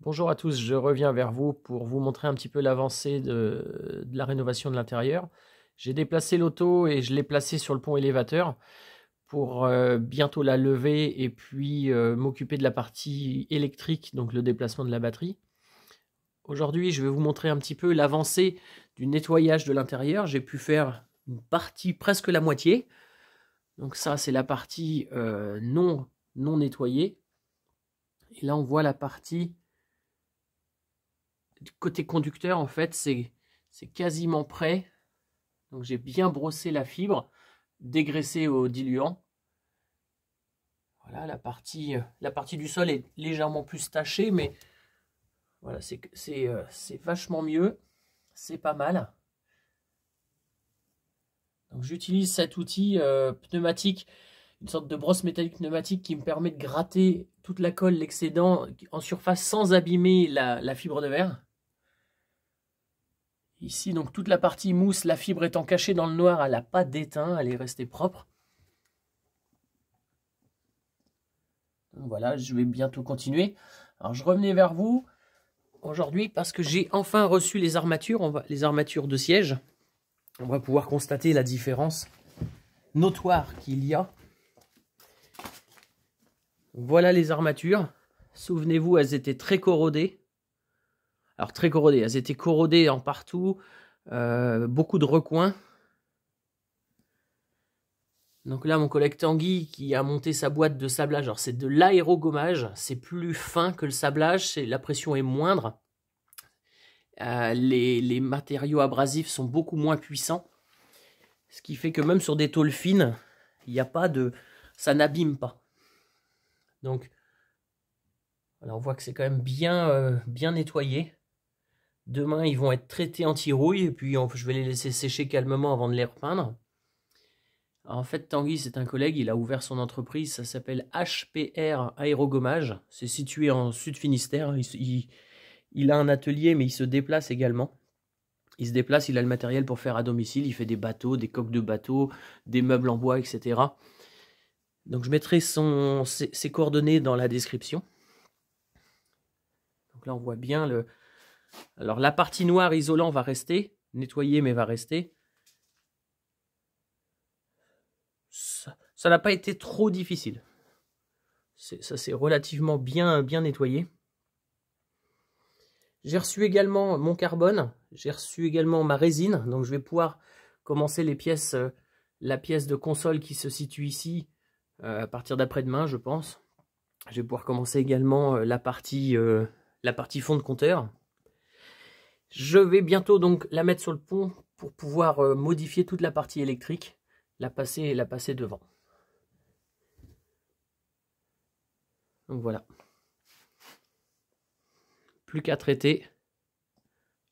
Bonjour à tous, je reviens vers vous pour vous montrer un petit peu l'avancée de la rénovation de l'intérieur. J'ai déplacé l'auto et je l'ai placée sur le pont élévateur pour bientôt la lever et puis m'occuper de la partie électrique, donc le déplacement de la batterie. Aujourd'hui, je vais vous montrer un petit peu l'avancée du nettoyage de l'intérieur. J'ai pu faire une partie, presque la moitié. Donc ça, c'est la partie non nettoyée. Et là, on voit la partie du côté conducteur, en fait, c'est quasiment prêt. Donc j'ai bien brossé la fibre, dégraissé au diluant. Voilà, la partie du sol est légèrement plus tachée, mais voilà, c'est vachement mieux. C'est pas mal. Donc j'utilise cet outil pneumatique, une sorte de brosse métallique pneumatique qui me permet de gratter toute la colle, l'excédent en surface sans abîmer la fibre de verre. Ici, donc toute la partie mousse, la fibre étant cachée dans le noir, elle n'a pas d'étain, elle est restée propre. Donc voilà, je vais bientôt continuer. Alors je revenais vers vous aujourd'hui parce que j'ai enfin reçu les armatures, les armatures de siège. On va pouvoir constater la différence notoire qu'il y a. Voilà les armatures. Souvenez-vous, elles étaient très corrodées. Alors très corrodées, elles étaient corrodées en partout, beaucoup de recoins. Donc là, mon collègue Tanguy qui a monté sa boîte de sablage, alors c'est de l'aérogommage, c'est plus fin que le sablage, la pression est moindre. Les matériaux abrasifs sont beaucoup moins puissants, ce qui fait que même sur des tôles fines, il n'y a pas de, ça n'abîme pas. Donc, voilà, on voit que c'est quand même bien, bien nettoyé. Demain, ils vont être traités anti-rouille et puis je vais les laisser sécher calmement avant de les repeindre. Alors, en fait, Tanguy, c'est un collègue, il a ouvert son entreprise, ça s'appelle HPR Aérogommage. C'est situé en Sud-Finistère. Il a un atelier, mais il se déplace également. Il se déplace, il a le matériel pour faire à domicile. Il fait des bateaux, des coques de bateaux, des meubles en bois, etc. Donc, je mettrai ses coordonnées dans la description. Donc là, on voit bien le... Alors, la partie noire isolant va rester, nettoyée, mais va rester. Ça n'a pas été trop difficile. Ça s'est relativement bien nettoyé. J'ai reçu également mon carbone, j'ai reçu également ma résine, donc je vais pouvoir commencer les pièces, la pièce de console qui se situe ici à partir d'après-demain, je pense. Je vais pouvoir commencer également la partie fond de compteur. Je vais bientôt donc la mettre sur le pont pour pouvoir modifier toute la partie électrique, la passer devant. Donc voilà. Plus qu'à traiter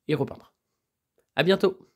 et repeindre. À bientôt!